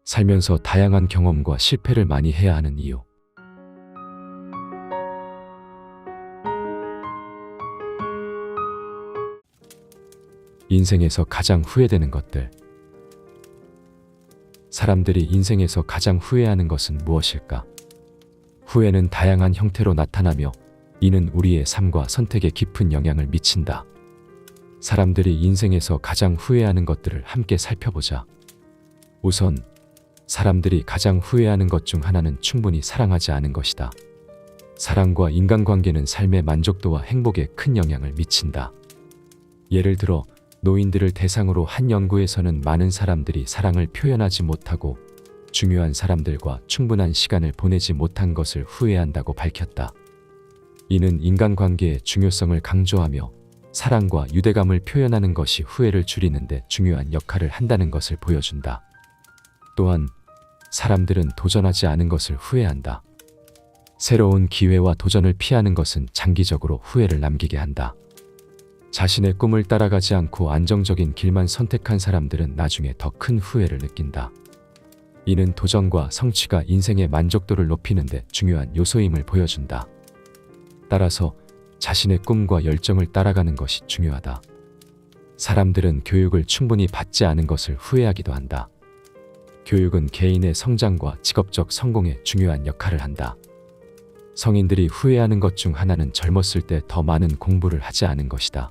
살면서 다양한 경험과 실패를 많이 해야 하는 이유. 인생에서 가장 후회되는 것들. 사람들이 인생에서 가장 후회하는 것은 무엇일까? 후회는 다양한 형태로 나타나며 이는 우리의 삶과 선택에 깊은 영향을 미친다. 사람들이 인생에서 가장 후회하는 것들을 함께 살펴보자. 우선 사람들이 가장 후회하는 것 중 하나는 충분히 사랑하지 않은 것이다. 사랑과 인간관계는 삶의 만족도와 행복에 큰 영향을 미친다. 예를 들어 노인들을 대상으로 한 연구에서는 많은 사람들이 사랑을 표현하지 못하고 중요한 사람들과 충분한 시간을 보내지 못한 것을 후회한다고 밝혔다. 이는 인간관계의 중요성을 강조하며 사랑과 유대감을 표현하는 것이 후회를 줄이는 데 중요한 역할을 한다는 것을 보여준다. 또한 사람들은 도전하지 않은 것을 후회한다. 새로운 기회와 도전을 피하는 것은 장기적으로 후회를 남기게 한다. 자신의 꿈을 따라가지 않고 안정적인 길만 선택한 사람들은 나중에 더 큰 후회를 느낀다. 이는 도전과 성취가 인생의 만족도를 높이는 데 중요한 요소임을 보여준다. 따라서 자신의 꿈과 열정을 따라가는 것이 중요하다. 사람들은 교육을 충분히 받지 않은 것을 후회하기도 한다. 교육은 개인의 성장과 직업적 성공에 중요한 역할을 한다. 성인들이 후회하는 것 중 하나는 젊었을 때 더 많은 공부를 하지 않은 것이다.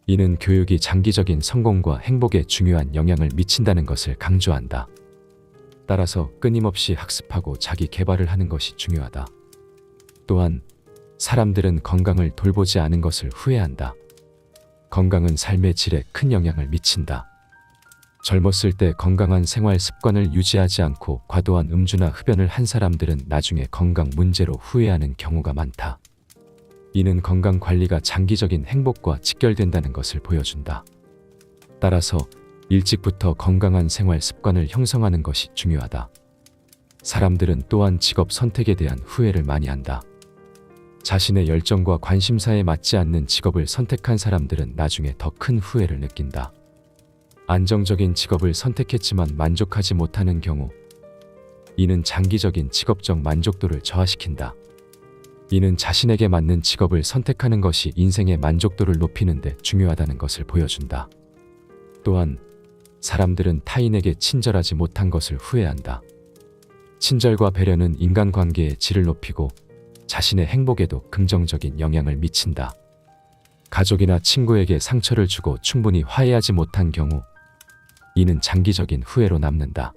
이는 교육이 장기적인 성공과 행복에 중요한 영향을 미친다는 것을 강조한다. 따라서 끊임없이 학습하고 자기 개발을 하는 것이 중요하다. 또한 사람들은 건강을 돌보지 않은 것을 후회한다. 건강은 삶의 질에 큰 영향을 미친다. 젊었을 때 건강한 생활 습관을 유지하지 않고 과도한 음주나 흡연을 한 사람들은 나중에 건강 문제로 후회하는 경우가 많다. 이는 건강 관리가 장기적인 행복과 직결된다는 것을 보여준다. 따라서 일찍부터 건강한 생활 습관을 형성하는 것이 중요하다. 사람들은 또한 직업 선택에 대한 후회를 많이 한다. 자신의 열정과 관심사에 맞지 않는 직업을 선택한 사람들은 나중에 더 큰 후회를 느낀다. 안정적인 직업을 선택했지만 만족하지 못하는 경우, 이는 장기적인 직업적 만족도를 저하시킨다. 이는 자신에게 맞는 직업을 선택하는 것이 인생의 만족도를 높이는 데 중요하다는 것을 보여준다. 또한 사람들은 타인에게 친절하지 못한 것을 후회한다. 친절과 배려는 인간관계의 질을 높이고 자신의 행복에도 긍정적인 영향을 미친다. 가족이나 친구에게 상처를 주고 충분히 화해하지 못한 경우, 이는 장기적인 후회로 남는다.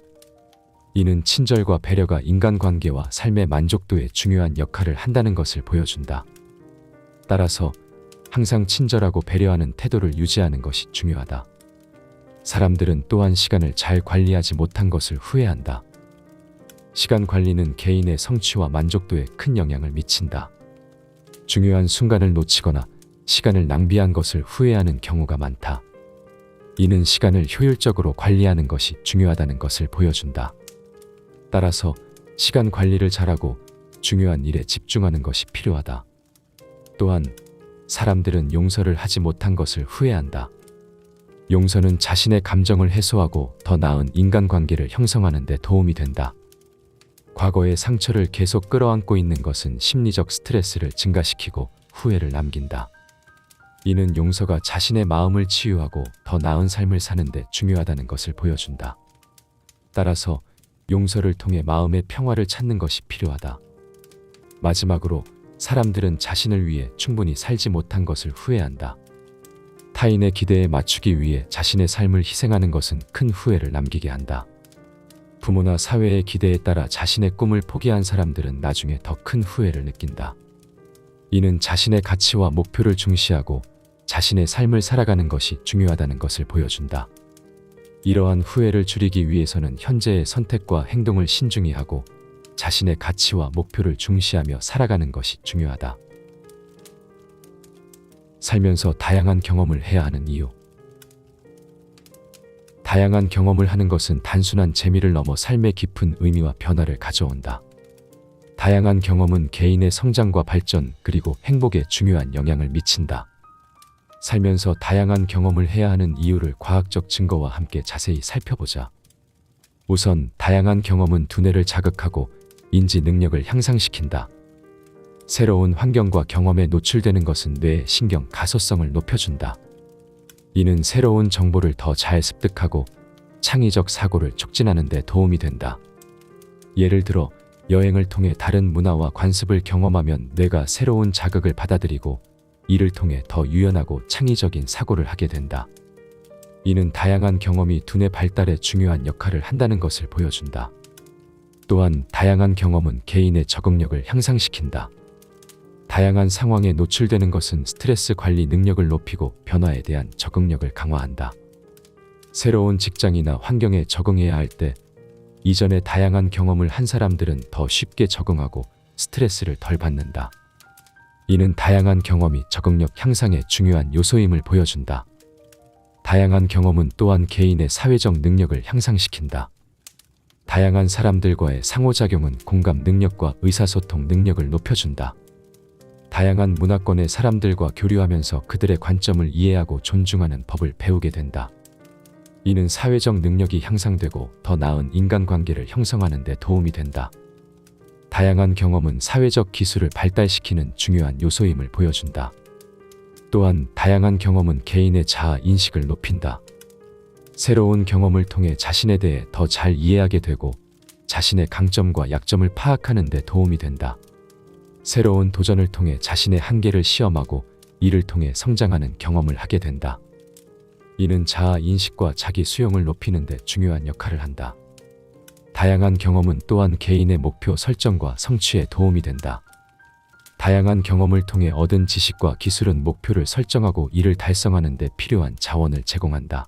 이는 친절과 배려가 인간관계와 삶의 만족도에 중요한 역할을 한다는 것을 보여준다. 따라서 항상 친절하고 배려하는 태도를 유지하는 것이 중요하다. 사람들은 또한 시간을 잘 관리하지 못한 것을 후회한다. 시간 관리는 개인의 성취와 만족도에 큰 영향을 미친다. 중요한 순간을 놓치거나 시간을 낭비한 것을 후회하는 경우가 많다. 이는 시간을 효율적으로 관리하는 것이 중요하다는 것을 보여준다. 따라서 시간 관리를 잘하고 중요한 일에 집중하는 것이 필요하다. 또한 사람들은 용서를 하지 못한 것을 후회한다. 용서는 자신의 감정을 해소하고 더 나은 인간관계를 형성하는 데 도움이 된다. 과거의 상처를 계속 끌어안고 있는 것은 심리적 스트레스를 증가시키고 후회를 남긴다. 이는 용서가 자신의 마음을 치유하고 더 나은 삶을 사는 데 중요하다는 것을 보여준다. 따라서 용서를 통해 마음의 평화를 찾는 것이 필요하다. 마지막으로 사람들은 자신을 위해 충분히 살지 못한 것을 후회한다. 타인의 기대에 맞추기 위해 자신의 삶을 희생하는 것은 큰 후회를 남기게 한다. 부모나 사회의 기대에 따라 자신의 꿈을 포기한 사람들은 나중에 더 큰 후회를 느낀다. 이는 자신의 가치와 목표를 중시하고 자신의 삶을 살아가는 것이 중요하다는 것을 보여준다. 이러한 후회를 줄이기 위해서는 현재의 선택과 행동을 신중히 하고 자신의 가치와 목표를 중시하며 살아가는 것이 중요하다. 살면서 다양한 경험을 해야 하는 이유. 다양한 경험을 하는 것은 단순한 재미를 넘어 삶의 깊은 의미와 변화를 가져온다. 다양한 경험은 개인의 성장과 발전 그리고 행복에 중요한 영향을 미친다. 살면서 다양한 경험을 해야 하는 이유를 과학적 증거와 함께 자세히 살펴보자. 우선 다양한 경험은 두뇌를 자극하고 인지 능력을 향상시킨다. 새로운 환경과 경험에 노출되는 것은 뇌의 신경 가소성을 높여준다. 이는 새로운 정보를 더 잘 습득하고 창의적 사고를 촉진하는 데 도움이 된다. 예를 들어 여행을 통해 다른 문화와 관습을 경험하면 뇌가 새로운 자극을 받아들이고 이를 통해 더 유연하고 창의적인 사고를 하게 된다. 이는 다양한 경험이 두뇌 발달에 중요한 역할을 한다는 것을 보여준다. 또한 다양한 경험은 개인의 적응력을 향상시킨다. 다양한 상황에 노출되는 것은 스트레스 관리 능력을 높이고 변화에 대한 적응력을 강화한다. 새로운 직장이나 환경에 적응해야 할 때 이전에 다양한 경험을 한 사람들은 더 쉽게 적응하고 스트레스를 덜 받는다. 이는 다양한 경험이 적응력 향상에 중요한 요소임을 보여준다. 다양한 경험은 또한 개인의 사회적 능력을 향상시킨다. 다양한 사람들과의 상호작용은 공감 능력과 의사소통 능력을 높여준다. 다양한 문화권의 사람들과 교류하면서 그들의 관점을 이해하고 존중하는 법을 배우게 된다. 이는 사회적 능력이 향상되고 더 나은 인간관계를 형성하는 데 도움이 된다. 다양한 경험은 사회적 기술을 발달시키는 중요한 요소임을 보여준다. 또한 다양한 경험은 개인의 자아 인식을 높인다. 새로운 경험을 통해 자신에 대해 더 잘 이해하게 되고 자신의 강점과 약점을 파악하는 데 도움이 된다. 새로운 도전을 통해 자신의 한계를 시험하고 이를 통해 성장하는 경험을 하게 된다. 이는 자아 인식과 자기 수용을 높이는 데 중요한 역할을 한다. 다양한 경험은 또한 개인의 목표 설정과 성취에 도움이 된다. 다양한 경험을 통해 얻은 지식과 기술은 목표를 설정하고 이를 달성하는 데 필요한 자원을 제공한다.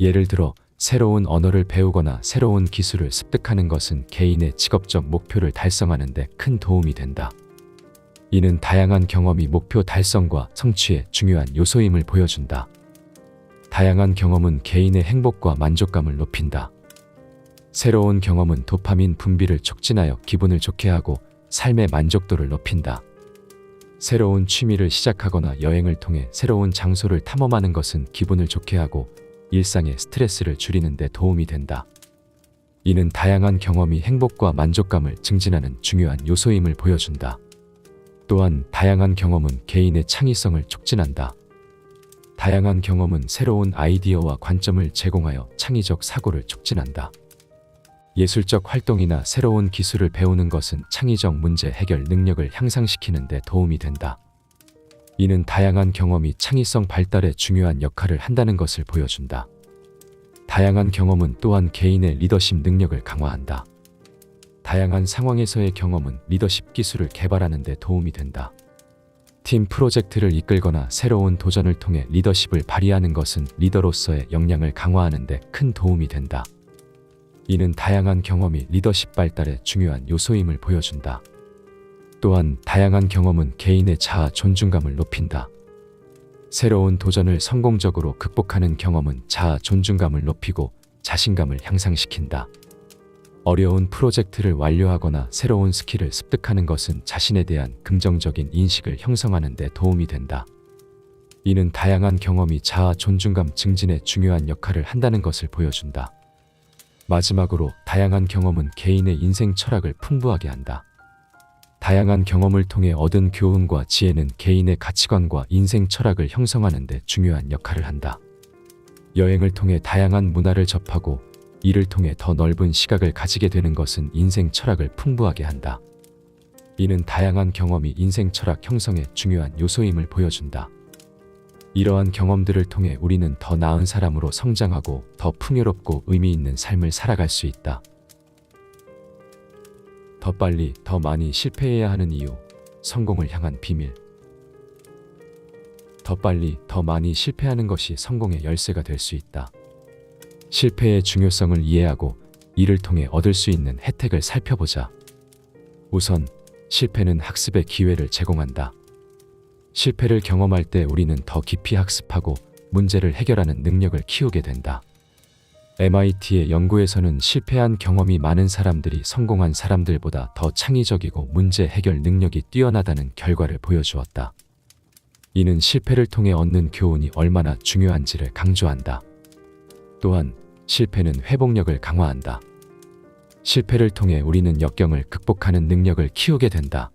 예를 들어 새로운 언어를 배우거나 새로운 기술을 습득하는 것은 개인의 직업적 목표를 달성하는 데 큰 도움이 된다. 이는 다양한 경험이 목표 달성과 성취에 중요한 요소임을 보여준다. 다양한 경험은 개인의 행복과 만족감을 높인다. 새로운 경험은 도파민 분비를 촉진하여 기분을 좋게 하고 삶의 만족도를 높인다. 새로운 취미를 시작하거나 여행을 통해 새로운 장소를 탐험하는 것은 기분을 좋게 하고 일상의 스트레스를 줄이는 데 도움이 된다. 이는 다양한 경험이 행복과 만족감을 증진하는 중요한 요소임을 보여준다. 또한 다양한 경험은 개인의 창의성을 촉진한다. 다양한 경험은 새로운 아이디어와 관점을 제공하여 창의적 사고를 촉진한다. 예술적 활동이나 새로운 기술을 배우는 것은 창의적 문제 해결 능력을 향상시키는 데 도움이 된다. 이는 다양한 경험이 창의성 발달에 중요한 역할을 한다는 것을 보여준다. 다양한 경험은 또한 개인의 리더십 능력을 강화한다. 다양한 상황에서의 경험은 리더십 기술을 개발하는 데 도움이 된다. 팀 프로젝트를 이끌거나 새로운 도전을 통해 리더십을 발휘하는 것은 리더로서의 역량을 강화하는 데 큰 도움이 된다. 이는 다양한 경험이 리더십 발달에 중요한 요소임을 보여준다. 또한 다양한 경험은 개인의 자아 존중감을 높인다. 새로운 도전을 성공적으로 극복하는 경험은 자아 존중감을 높이고 자신감을 향상시킨다. 어려운 프로젝트를 완료하거나 새로운 스킬을 습득하는 것은 자신에 대한 긍정적인 인식을 형성하는 데 도움이 된다. 이는 다양한 경험이 자아 존중감 증진에 중요한 역할을 한다는 것을 보여준다. 마지막으로 다양한 경험은 개인의 인생 철학을 풍부하게 한다. 다양한 경험을 통해 얻은 교훈과 지혜는 개인의 가치관과 인생 철학을 형성하는 데 중요한 역할을 한다. 여행을 통해 다양한 문화를 접하고 이를 통해 더 넓은 시각을 가지게 되는 것은 인생 철학을 풍부하게 한다. 이는 다양한 경험이 인생 철학 형성에 중요한 요소임을 보여준다. 이러한 경험들을 통해 우리는 더 나은 사람으로 성장하고 더 풍요롭고 의미 있는 삶을 살아갈 수 있다. 더 빨리, 더 많이 실패해야 하는 이유, 성공을 향한 비밀. 더 빨리, 더 많이 실패하는 것이 성공의 열쇠가 될 수 있다. 실패의 중요성을 이해하고 이를 통해 얻을 수 있는 혜택을 살펴보자. 우선, 실패는 학습의 기회를 제공한다. 실패를 경험할 때 우리는 더 깊이 학습하고 문제를 해결하는 능력을 키우게 된다. MIT의 연구에서는 실패한 경험이 많은 사람들이 성공한 사람들보다 더 창의적이고 문제 해결 능력이 뛰어나다는 결과를 보여주었다. 이는 실패를 통해 얻는 교훈이 얼마나 중요한지를 강조한다. 또한 실패는 회복력을 강화한다. 실패를 통해 우리는 역경을 극복하는 능력을 키우게 된다.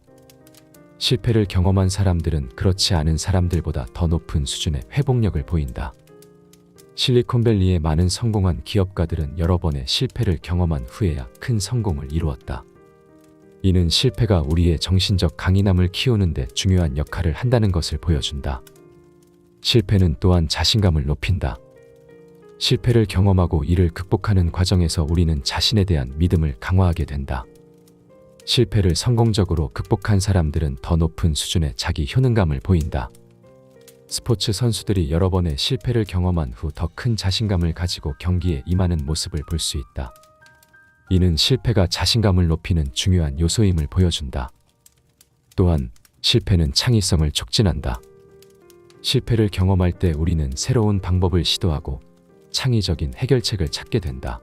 실패를 경험한 사람들은 그렇지 않은 사람들보다 더 높은 수준의 회복력을 보인다. 실리콘밸리의 많은 성공한 기업가들은 여러 번의 실패를 경험한 후에야 큰 성공을 이루었다. 이는 실패가 우리의 정신적 강인함을 키우는 데 중요한 역할을 한다는 것을 보여준다. 실패는 또한 자신감을 높인다. 실패를 경험하고 이를 극복하는 과정에서 우리는 자신에 대한 믿음을 강화하게 된다. 실패를 성공적으로 극복한 사람들은 더 높은 수준의 자기 효능감을 보인다. 스포츠 선수들이 여러 번의 실패를 경험한 후 더 큰 자신감을 가지고 경기에 임하는 모습을 볼 수 있다. 이는 실패가 자신감을 높이는 중요한 요소임을 보여준다. 또한 실패는 창의성을 촉진한다. 실패를 경험할 때 우리는 새로운 방법을 시도하고 창의적인 해결책을 찾게 된다.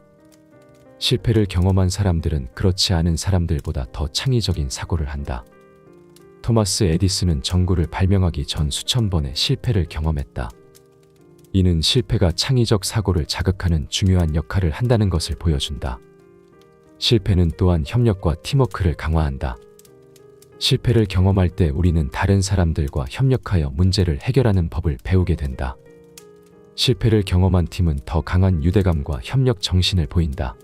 실패를 경험한 사람들은 그렇지 않은 사람들보다 더 창의적인 사고를 한다. 토마스 에디슨은 전구를 발명하기 전 수천 번의 실패를 경험했다. 이는 실패가 창의적 사고를 자극하는 중요한 역할을 한다는 것을 보여준다. 실패는 또한 협력과 팀워크를 강화한다. 실패를 경험할 때 우리는 다른 사람들과 협력하여 문제를 해결하는 법을 배우게 된다. 실패를 경험한 팀은 더 강한 유대감과 협력 정신을 보인다.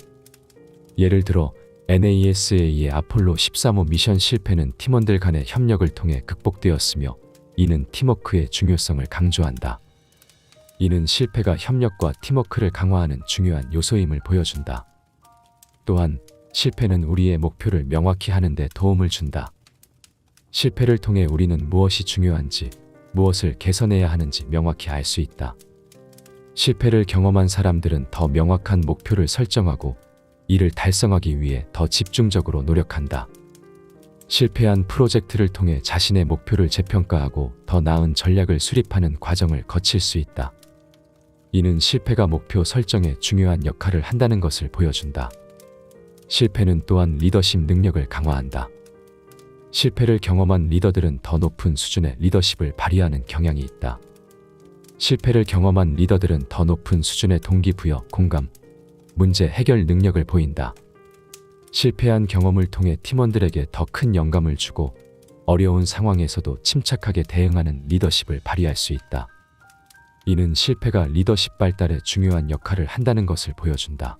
예를 들어 NASA의 아폴로 13호 미션 실패는 팀원들 간의 협력을 통해 극복되었으며 이는 팀워크의 중요성을 강조한다. 이는 실패가 협력과 팀워크를 강화하는 중요한 요소임을 보여준다. 또한 실패는 우리의 목표를 명확히 하는 데 도움을 준다. 실패를 통해 우리는 무엇이 중요한지, 무엇을 개선해야 하는지 명확히 알 수 있다. 실패를 경험한 사람들은 더 명확한 목표를 설정하고 이를 달성하기 위해 더 집중적으로 노력한다. 실패한 프로젝트를 통해 자신의 목표를 재평가하고 더 나은 전략을 수립하는 과정을 거칠 수 있다. 이는 실패가 목표 설정에 중요한 역할을 한다는 것을 보여준다. 실패는 또한 리더십 능력을 강화한다. 실패를 경험한 리더들은 더 높은 수준의 리더십을 발휘하는 경향이 있다. 실패를 경험한 리더들은 더 높은 수준의 동기부여, 공감, 문제 해결 능력을 보인다. 실패한 경험을 통해 팀원들에게 더 큰 영감을 주고 어려운 상황에서도 침착하게 대응하는 리더십을 발휘할 수 있다. 이는 실패가 리더십 발달에 중요한 역할을 한다는 것을 보여준다.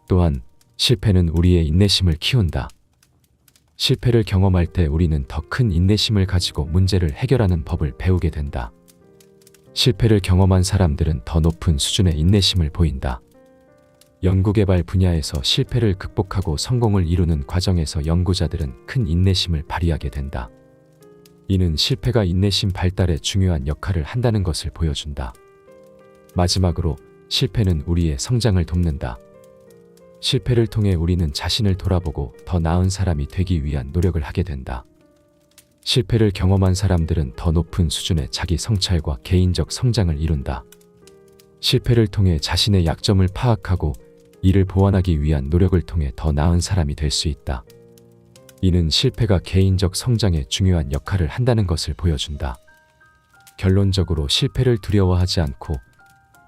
또한 실패는 우리의 인내심을 키운다. 실패를 경험할 때 우리는 더 큰 인내심을 가지고 문제를 해결하는 법을 배우게 된다. 실패를 경험한 사람들은 더 높은 수준의 인내심을 보인다. 연구개발 분야에서 실패를 극복하고 성공을 이루는 과정에서 연구자들은 큰 인내심을 발휘하게 된다. 이는 실패가 인내심 발달에 중요한 역할을 한다는 것을 보여준다. 마지막으로 실패는 우리의 성장을 돕는다. 실패를 통해 우리는 자신을 돌아보고 더 나은 사람이 되기 위한 노력을 하게 된다. 실패를 경험한 사람들은 더 높은 수준의 자기 성찰과 개인적 성장을 이룬다. 실패를 통해 자신의 약점을 파악하고 이를 보완하기 위한 노력을 통해 더 나은 사람이 될 수 있다. 이는 실패가 개인적 성장에 중요한 역할을 한다는 것을 보여준다. 결론적으로 실패를 두려워하지 않고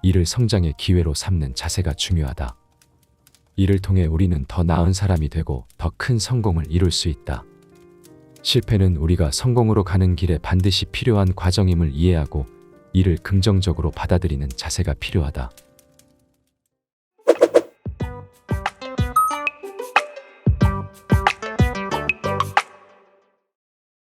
이를 성장의 기회로 삼는 자세가 중요하다. 이를 통해 우리는 더 나은 사람이 되고 더 큰 성공을 이룰 수 있다. 실패는 우리가 성공으로 가는 길에 반드시 필요한 과정임을 이해하고 이를 긍정적으로 받아들이는 자세가 필요하다.